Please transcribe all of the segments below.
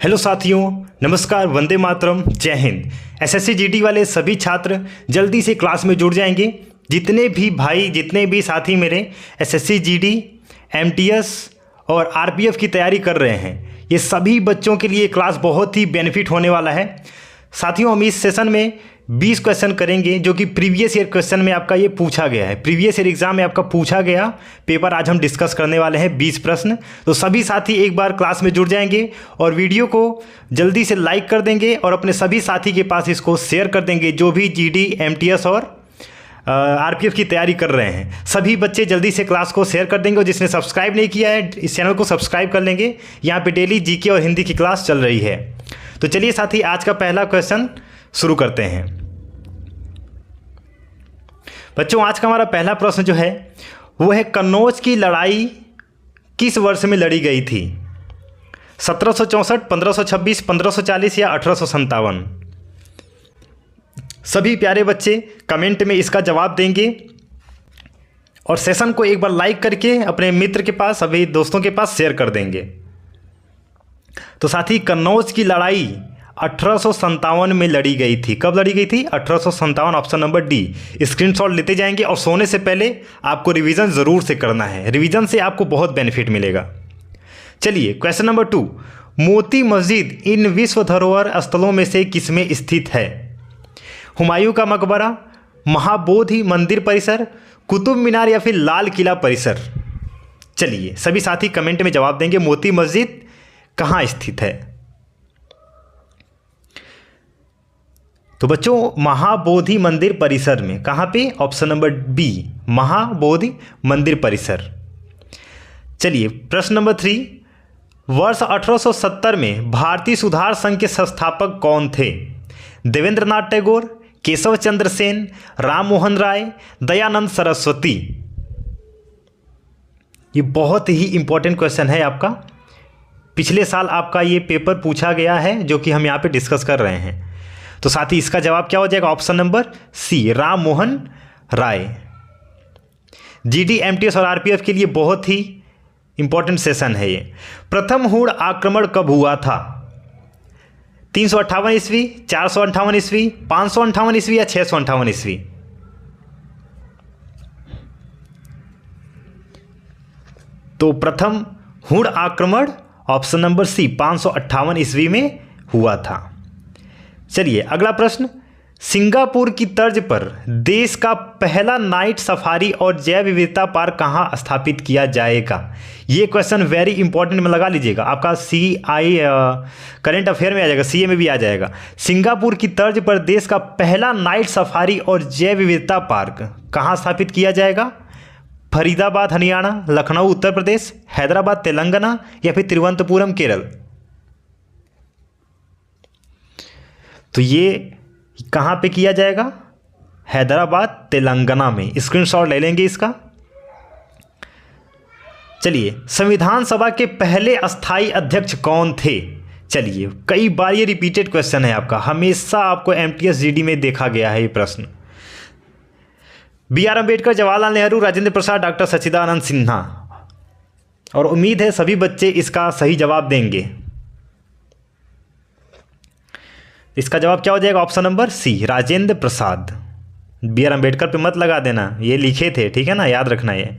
Hello साथियों, नमस्कार, वंदे मातरम, जय हिंद। एसएससी जीडी वाले सभी छात्र जल्दी से क्लास में जुड़ जाएंगे। जितने भी भाई, जितने भी साथी मेरे एसएससी जीडी, एमटीएस और आरपीएफ की तैयारी कर रहे हैं, ये सभी बच्चों के लिए क्लास बहुत ही बेनिफिट होने वाला है। साथियों, हम इस सेशन में 20 क्वेश्चन करेंगे जो कि प्रीवियस ईयर क्वेश्चन में आपका ये पूछा गया है। प्रीवियस ईयर एग्जाम में आपका पूछा गया पेपर आज हम डिस्कस करने वाले हैं, 20 प्रश्न। तो सभी साथी एक बार क्लास में जुड़ जाएंगे और वीडियो को जल्दी से लाइक कर देंगे और अपने सभी साथी के पास इसको शेयर कर देंगे जो भी जीडी, एमटीएस और आरपीएफ की तैयारी कर रहे हैं। सभी बच्चे जल्दी से क्लास को शेयर कर देंगे और जिसने सब्सक्राइब नहीं किया है इस चैनल को सब्सक्राइब कर लेंगे। यहाँ पे डेली जीके और हिंदी की क्लास चल रही है। तो चलिए साथी, आज का पहला क्वेश्चन शुरू करते हैं। बच्चों, आज का हमारा पहला प्रश्न जो है वो है, कन्नौज की लड़ाई किस वर्ष में लड़ी गई थी? 1764, 1526, 1540 या 1857? सभी प्यारे बच्चे कमेंट में इसका जवाब देंगे और सेशन को एक बार लाइक करके अपने मित्र के पास, सभी दोस्तों के पास शेयर कर देंगे। तो साथी, कन्नौज की लड़ाई 1857 में लड़ी गई थी। कब लड़ी गई थी? 1857, ऑप्शन नंबर डी। स्क्रीनशॉट लेते जाएंगे और सोने से पहले आपको रिवीजन ज़रूर से करना है। रिवीजन से आपको बहुत बेनिफिट मिलेगा। चलिए, क्वेश्चन नंबर 2, मोती मस्जिद इन विश्व धरोहर स्थलों में से किसमें स्थित है? हुमायूं का मकबरा, महाबोधि मंदिर परिसर, कुतुब मीनार या फिर लाल किला परिसर? चलिए, सभी साथी कमेंट में जवाब देंगे मोती मस्जिद कहाँ स्थित है। तो बच्चों, महाबोधि मंदिर परिसर में। कहाँ पे? ऑप्शन नंबर बी, महाबोधि मंदिर परिसर। चलिए, प्रश्न नंबर 3, वर्ष 1870 में भारतीय सुधार संघ के संस्थापक कौन थे? देवेंद्रनाथ टैगोर, केशव चंद्र सेन, राम मोहन राय, दयानंद सरस्वती? ये बहुत ही इंपॉर्टेंट क्वेश्चन है आपका। पिछले साल आपका ये पेपर पूछा गया है जो कि हम यहाँ पे डिस्कस कर रहे हैं। तो साथी, इसका जवाब क्या हो जाएगा? Option number C, Ram Mohan Roy. GD, MTS और आरपीएफ के लिए बहुत ही इंपॉर्टेंट सेशन है ये। प्रथम हुण आक्रमण कब हुआ था? 358 ईस्वी, 458 ईस्वी, 558 ईस्वी या 658 ईस्वी? तो प्रथम हुण आक्रमण ऑप्शन नंबर सी, 558 ईस्वी में हुआ था। चलिए, अगला प्रश्न, सिंगापुर की तर्ज पर देश का पहला नाइट सफारी और जैव विविधता पार्क कहाँ स्थापित किया जाएगा? ये क्वेश्चन वेरी इंपॉर्टेंट में लगा लीजिएगा, आपका CI करंट अफेयर में आ जाएगा, CA में भी आ जाएगा। सिंगापुर की तर्ज पर देश का पहला नाइट सफारी और जैव विविधता पार्क कहाँ स्थापित किया जाएगा? फरीदाबाद हरियाणा, लखनऊ उत्तर प्रदेश, हैदराबाद तेलंगाना या फिर तिरुवनंतपुरम केरल? तो ये कहाँ पे किया जाएगा? हैदराबाद तेलंगाना में। स्क्रीनशॉट ले लेंगे इसका। चलिए, संविधान सभा के पहले अस्थाई अध्यक्ष कौन थे? चलिए, कई बार ये रिपीटेड क्वेश्चन है आपका, हमेशा आपको एमटीएस जीडी में देखा गया है ये प्रश्न। BR अम्बेडकर, जवाहरलाल नेहरू, राजेंद्र प्रसाद, डॉक्टर सच्चिदानंद सिन्हा? और उम्मीद है सभी बच्चे इसका सही जवाब देंगे। इसका जवाब क्या हो जाएगा? ऑप्शन नंबर सी, राजेंद्र प्रसाद। BR अम्बेडकर पे मत लगा देना, ये लिखे थे, ठीक है ना, याद रखना ये।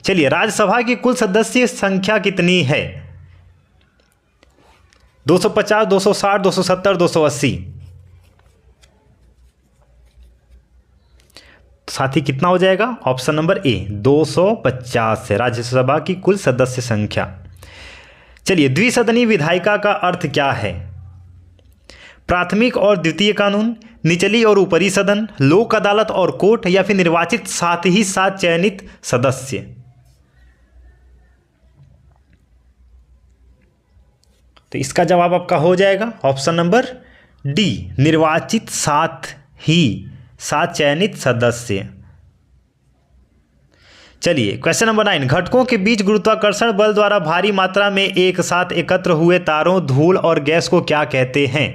चलिए, राज्यसभा की कुल सदस्य संख्या कितनी है? 250, 260, 270, 280? साथी, कितना हो जाएगा? ऑप्शन नंबर ए, 250 है राज्यसभा की कुल सदस्य संख्या। चलिए, द्विसदनी विधायिका का अर्थ क्या है? प्राथमिक और द्वितीय कानून, निचली और ऊपरी सदन, लोक अदालत और कोर्ट या फिर निर्वाचित साथ ही साथ चयनित सदस्य? तो इसका जवाब आपका हो जाएगा ऑप्शन नंबर डी, निर्वाचित साथ ही साथ चयनित सदस्य। चलिए, क्वेश्चन नंबर 9, घटकों के बीच गुरुत्वाकर्षण बल द्वारा भारी मात्रा में एक साथ एकत्र हुए तारों, धूल और गैस को क्या कहते हैं?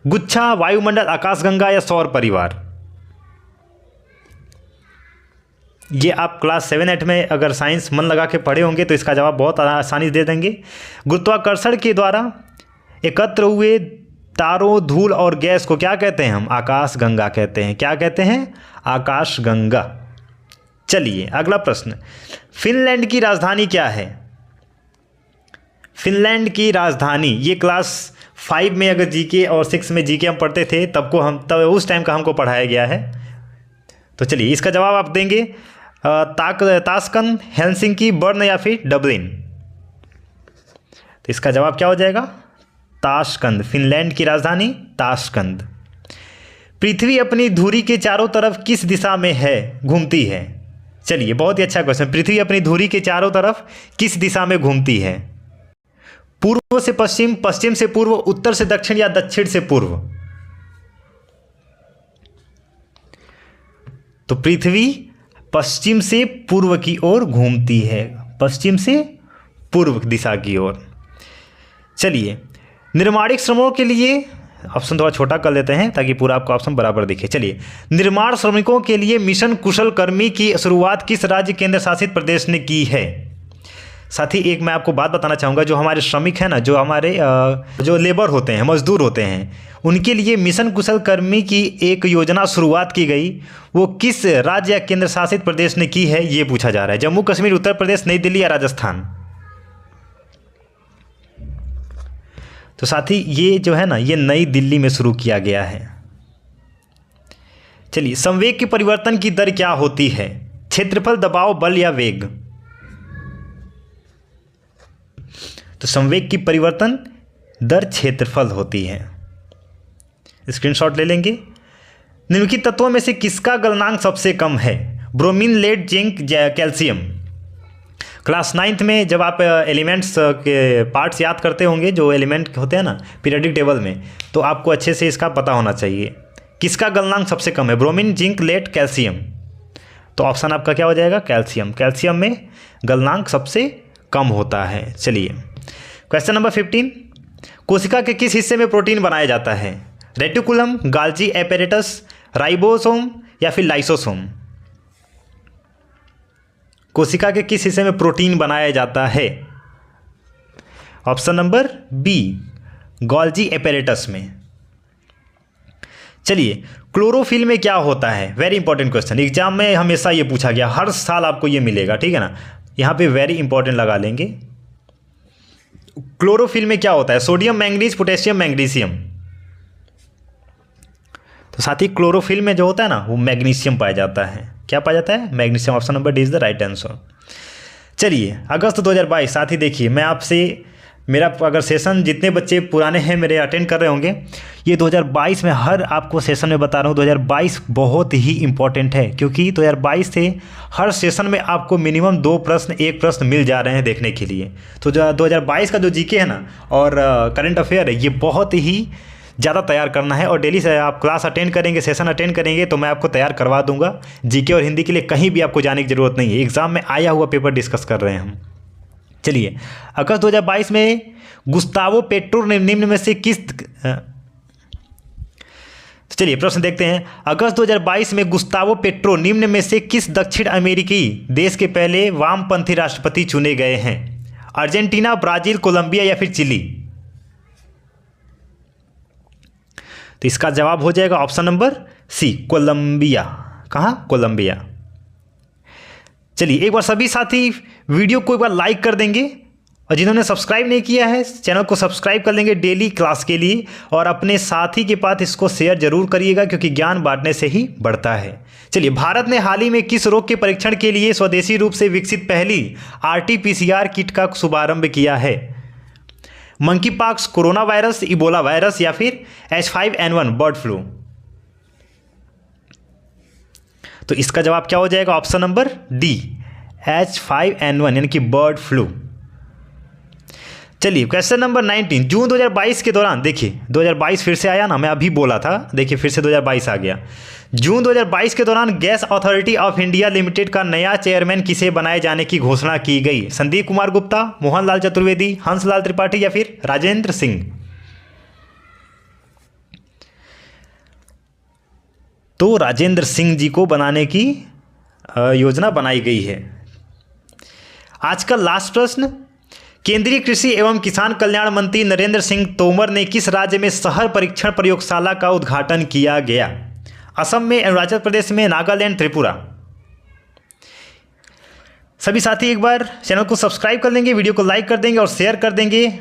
गुच्छा, वायुमंडल, आकाशगंगा या सौर परिवार? ये आप क्लास 7-8 में अगर साइंस मन लगा के पढ़े होंगे तो इसका जवाब बहुत आसानी से दे देंगे। गुरुत्वाकर्षण के द्वारा एकत्र हुए तारों, धूल और गैस को क्या कहते हैं हम? आकाश गंगा कहते हैं। क्या कहते हैं? आकाश गंगा। चलिए अगला प्रश्न, फिनलैंड की राजधानी क्या है? फिनलैंड की राजधानी, ये क्लास 5 में अगर जीके और 6 में जीके हम पढ़ते थे तब उस टाइम का हमको पढ़ाया गया है। तो चलिए इसका जवाब आप देंगे ताशकंद, हेलसिंकी, बर्न या फिर डबलिन। तो इसका जवाब क्या हो जाएगा? ताशकंद। फिनलैंड की राजधानी ताशकंद। पृथ्वी अपनी धुरी के चारों तरफ किस दिशा में है घूमती है? चलिए बहुत ही अच्छा क्वेश्चन। पृथ्वी अपनी धुरी के चारों तरफ किस दिशा में घूमती है? पूर्व से पश्चिम, पश्चिम से पूर्व, उत्तर से दक्षिण या दक्षिण से पूर्व? तो पृथ्वी पश्चिम से पूर्व की ओर घूमती है, पश्चिम से पूर्व दिशा की ओर। चलिए निर्माणिक श्रमों के लिए ऑप्शन थोड़ा छोटा कर लेते हैं ताकि पूरा आपको ऑप्शन बराबर दिखे। चलिए, निर्माण श्रमिकों के लिए मिशन कुशल कर्मी की शुरुआत किस राज्य केंद्र शासित प्रदेश ने की है? साथ ही एक मैं आपको बात बताना चाहूँगा, जो हमारे श्रमिक हैं ना, जो हमारे जो लेबर होते हैं, मजदूर होते हैं, उनके लिए मिशन कुशल कर्मी की एक योजना शुरुआत की गई, वो किस राज्य या केंद्र शासित प्रदेश ने की है ये पूछा जा रहा है। जम्मू कश्मीर, उत्तर प्रदेश, नई दिल्ली या राजस्थान? तो साथी ये जो है ना, ये नई दिल्ली में शुरू किया गया है। चलिए, संवेग के परिवर्तन की दर क्या होती है? क्षेत्रफल, दबाव, बल या वेग? तो संवेग की परिवर्तन दर क्षेत्रफल होती है। स्क्रीनशॉट ले लेंगे। निम्नलिखित तत्वों में से किसका गलनांक सबसे कम है? Bromine, lead, zinc, calcium? Class 9th में जब आप एलिमेंट्स के पार्ट्स याद करते होंगे, जो एलिमेंट होते हैं ना पीरियोडिक टेबल में, तो आपको अच्छे से इसका पता होना चाहिए। किसका गलनांक सबसे कम है? Bromine, zinc, lead, calcium? तो ऑप्शन आपका क्या हो जाएगा? कैल्शियम। कैल्शियम में गलनांक सबसे कम होता है। चलिए क्वेश्चन नंबर 15, कोशिका के किस हिस्से में प्रोटीन बनाया जाता है? रेटिकुलम, गाल्जी एपेरेटस, राइबोसोम या फिर लाइसोसोम? कोशिका के किस हिस्से में प्रोटीन बनाया जाता है? Option number B, Golgi apparatus में। चलिए, क्लोरोफिल में क्या होता है? वेरी इंपॉर्टेंट क्वेश्चन, एग्जाम में हमेशा ये पूछा गया, हर साल आपको ये मिलेगा, ठीक है ना। यहाँ पे वेरी इंपॉर्टेंट लगा लेंगे। क्लोरोफिल में क्या होता है? Sodium, manganese, potassium, magnesium? तो साथ ही क्लोरोफिल में जो होता है ना, वो मैग्नीशियम पाया जाता है। क्या पाया जाता है? Magnesium. Option number D is the right answer. चलिए, अगस्त 2022, साथ ही देखिए, मैं आपसे, मेरा अगर सेशन जितने बच्चे पुराने हैं मेरे अटेंड कर रहे होंगे, ये 2022 में हर आपको सेशन में बता रहा हूँ, 2022 बहुत ही इंपॉर्टेंट है, क्योंकि 2022 से हर सेशन में आपको मिनिमम 2 प्रश्न, 1 प्रश्न मिल जा रहे हैं देखने के लिए। तो जो 2022 का जो जीके है ना और करंट अफेयर है, ये बहुत ही ज़्यादा तैयार करना है। और डेली से आप क्लास अटेंड करेंगे, सेशन अटेंड करेंगे, तो मैं आपको तैयार करवा दूंगा। जीके और हिंदी के लिए कहीं भी आपको जाने की ज़रूरत नहीं है, एग्ज़ाम में आया हुआ पेपर डिस्कस कर रहे हैं हम। चलिए, अगस्त 2022 में गुस्तावो पेट्रो ने निम्न में से किस, चलिए प्रश्न देखते हैं। अगस्त 2022 में गुस्तावो पेट्रो निम्न में से किस दक्षिण अमेरिकी देश के पहले वामपंथी राष्ट्रपति चुने गए हैं? अर्जेंटीना, ब्राजील, कोलंबिया या फिर चिली? तो इसका जवाब हो जाएगा ऑप्शन नंबर सी, कोलंबिया। कहाँ? कोलंबिया। चलिए, एक बार सभी साथी वीडियो को एक बार लाइक कर देंगे, और जिन्होंने सब्सक्राइब नहीं किया है चैनल को सब्सक्राइब कर लेंगे डेली क्लास के लिए, और अपने साथी के पास इसको शेयर जरूर करिएगा, क्योंकि ज्ञान बांटने से ही बढ़ता है। चलिए, भारत ने हाल ही में किस रोग के परीक्षण के लिए स्वदेशी रूप से विकसित पहली RT-PCR किट का शुभारंभ किया है? Monkey pox, corona virus, Ebola virus या फिर H5N1 बर्ड फ्लू? तो इसका जवाब क्या हो जाएगा? ऑप्शन नंबर डी, H5N1 यानी कि बर्ड फ्लू। चलिए, क्वेश्चन नंबर 19, जून 2022 के दौरान, देखिए 2022 फिर से आया ना, मैं अभी बोला था, देखिए फिर से 2022 आ गया। जून 2022 के दौरान gas authority of India limited का नया चेयरमैन किसे बनाए जाने की घोषणा की गई? संदीप कुमार गुप्ता, मोहनलाल चतुर्वेदी, हंसलाल त्रिपाठी या फिर राजेंद्र सिंह? तो राजेंद्र सिंह जी को बनाने की योजना बनाई गई है। आज का लास्ट प्रश्न, केंद्रीय कृषि एवं किसान कल्याण मंत्री नरेंद्र सिंह तोमर ने किस राज्य में शहर परीक्षण प्रयोगशाला का उद्घाटन किया गया? असम में, अरुणाचल प्रदेश में, नागालैंड, त्रिपुरा। सभी साथी एक बार चैनल को सब्सक्राइब कर लेंगे, वीडियो को लाइक कर देंगे और शेयर कर देंगे।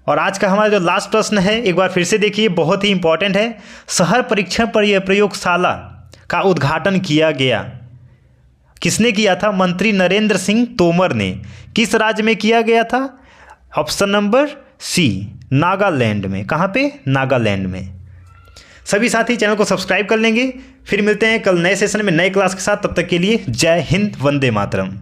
और आज का हमारा जो लास्ट प्रश्न है एक बार फिर से देखिए, बहुत ही इंपॉर्टेंट है। शहर परीक्षण प्रयोगशाला का उद्घाटन किया गया, किसने किया था? मंत्री नरेंद्र सिंह तोमर ने। किस राज्य में किया गया था? ऑप्शन नंबर सी, नागालैंड में। कहाँ पे? नागालैंड में। सभी साथी चैनल को सब्सक्राइब कर लेंगे। फिर मिलते हैं कल नए सेशन में नए क्लास के साथ। तब तक के लिए जय हिंद, वंदे मातरम।